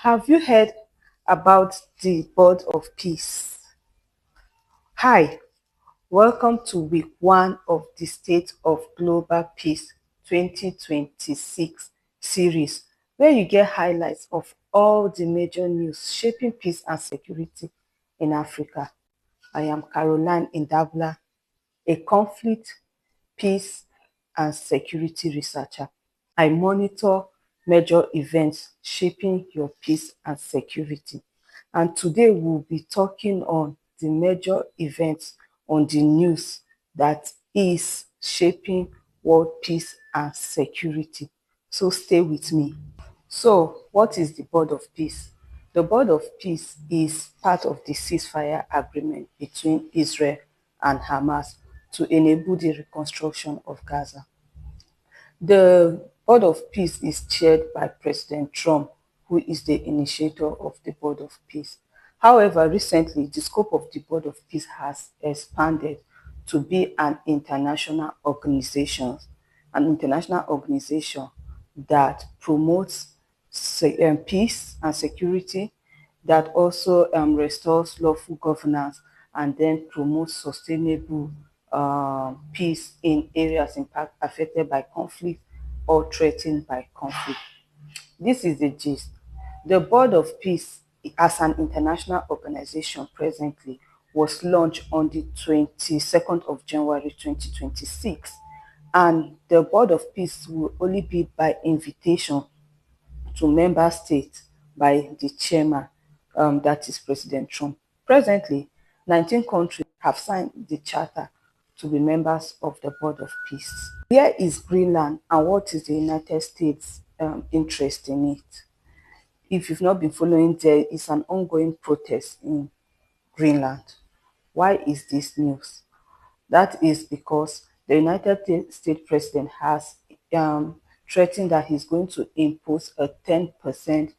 Have you heard about the Board of Peace? Hi, welcome to week one of the State of Global Peace 2026 series, where you get highlights of all the major news shaping peace and security in Africa. I am Caroline Indabla, a conflict, peace, and security researcher. I monitor major events shaping your peace and security. And today we'll be talking on the major events on the news that is shaping world peace and security. So stay with me. So, what is the Board of Peace? The Board of Peace is part of the ceasefire agreement between Israel and Hamas to enable the reconstruction of Gaza. The Board of Peace is chaired by President Trump, who is the initiator of the Board of Peace. However, recently, the scope of the Board of Peace has expanded to be an international organization that promotes peace and security, that also restores lawful governance, and then promotes sustainable peace in areas affected by conflict or threatened by conflict. This is the gist. The Board of Peace, as an international organization presently, was launched on the 22nd of January 2026, and the Board of Peace will only be by invitation to member states by the chairman, that is President Trump. Presently, 19 countries have signed the charter to be members of the Board of Peace. Where is Greenland, and what is the United States interest in it? If you've not been following, there is an ongoing protest in Greenland. Why is this news? That is because the United States president has threatened that he's going to impose a 10%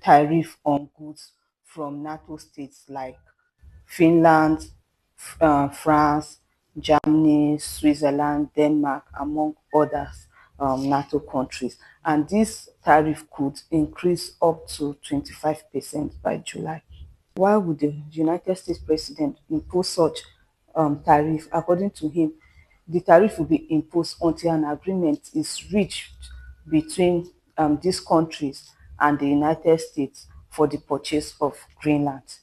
tariff on goods from NATO states like Finland, France, Germany, Switzerland, Denmark, among others NATO countries. And this tariff could increase up to 25% by July. Why would the United States president impose such tariff? According to him, the tariff will be imposed until an agreement is reached between these countries and the United States for the purchase of Greenland.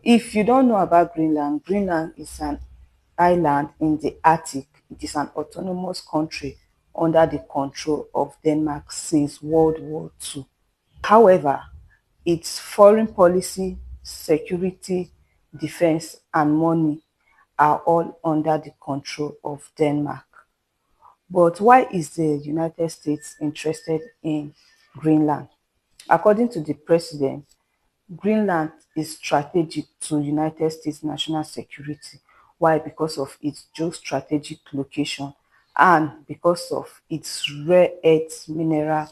If you don't know about Greenland, Greenland is an island in the Arctic. It is an autonomous country under the control of Denmark since World War II. However, its foreign policy, security, defense, and money are all under the control of Denmark. But why is the United States interested in Greenland? According to the president, Greenland is strategic to United States national security. Why? Because of its geostrategic location and because of its rare earth mineral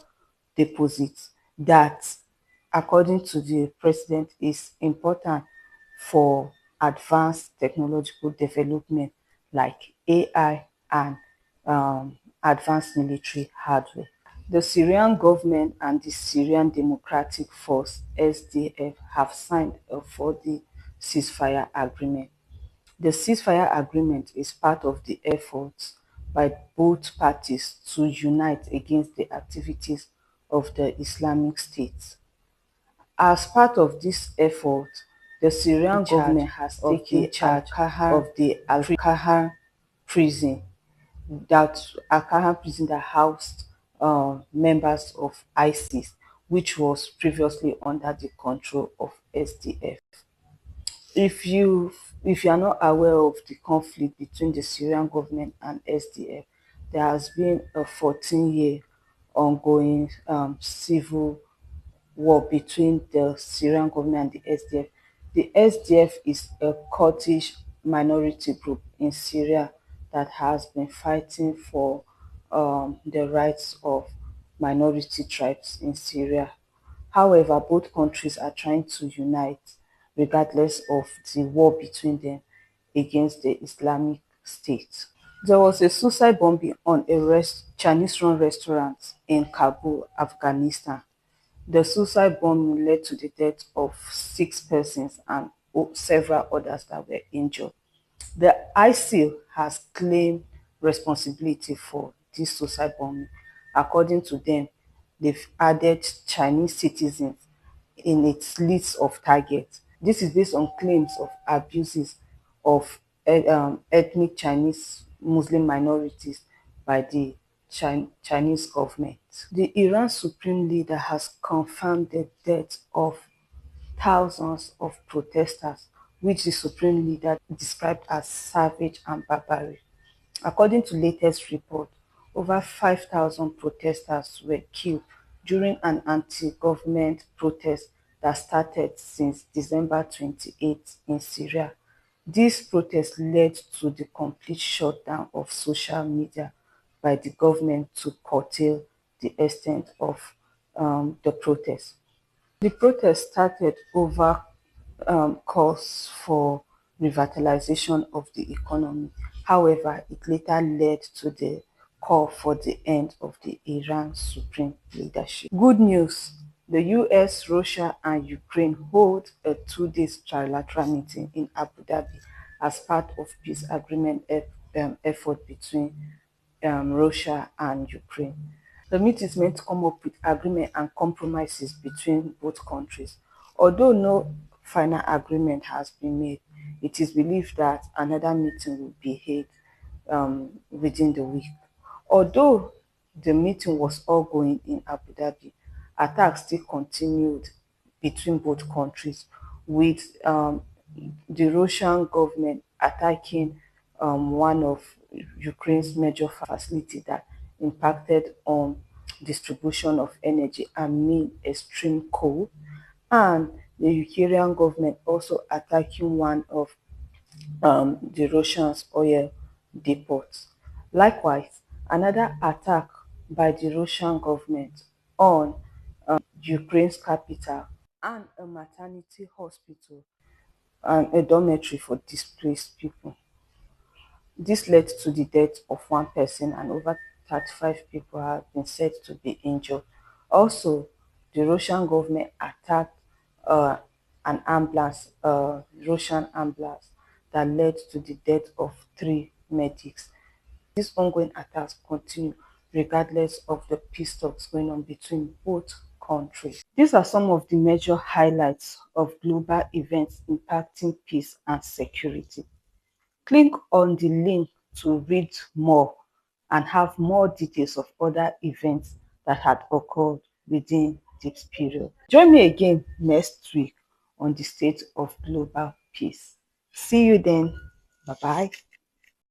deposits that, according to the president, is important for advanced technological development like AI and advanced military hardware. The Syrian government and the Syrian Democratic Force (SDF) have signed a 4-day ceasefire agreement. The ceasefire agreement is part of the efforts by both parties to unite against the activities of the Islamic State. As part of this effort, the Syrian government has taken charge of the Al-Kahar prison, that housed members of ISIS, which was previously under the control of SDF. If you are not aware of the conflict between the Syrian government and SDF, there has been a 14-year ongoing civil war between the Syrian government and the SDF. The SDF is a Kurdish minority group in Syria that has been fighting for the rights of minority tribes in Syria. However, both countries are trying to unite regardless of the war between them against the Islamic State. There was a suicide bombing on a Chinese-run restaurant in Kabul, Afghanistan. The suicide bombing led to the death of 6 persons and several others that were injured. The ISIL has claimed responsibility for this suicide bombing. According to them, they've added Chinese citizens in its list of targets. This is based on claims of abuses of ethnic Chinese Muslim minorities by the Chinese government. The Iran supreme leader has confirmed the death of thousands of protesters, which the supreme leader described as savage and barbaric. According to latest report, over 5,000 protesters were killed during an anti-government protest that started since December 28 in Syria. This protest led to the complete shutdown of social media by the government to curtail the extent of the protest. The protest started over calls for revitalization of the economy. However, it later led to the call for the end of the Iran supreme leadership. Good news, the US, Russia, and Ukraine hold a 2 day trilateral meeting in Abu Dhabi as part of peace agreement effort between Russia and Ukraine. The meeting is meant to come up with agreement and compromises between both countries. Although no final agreement has been made, it is believed that another meeting will be held within the week. Although the meeting was ongoing in Abu Dhabi, attacks still continued between both countries, with the Russian government attacking one of Ukraine's major facility that impacted on distribution of energy amid extreme cold, and the Ukrainian government also attacking one of the Russians' oil depots. Likewise, another attack by the Russian government on Ukraine's capital and a maternity hospital and a dormitory for displaced people. This led to the death of 1 person and over 35 people have been said to be injured. Also, the Russian government attacked uh, an ambulance, Russian ambulance, that led to the death of 3 medics. These ongoing attacks continue regardless of the peace talks going on between both countries. These are some of the major highlights of global events impacting peace and security. Click on the link to read more and have more details of other events that had occurred within this period. Join me again next week on the state of global peace. See you then. Bye bye.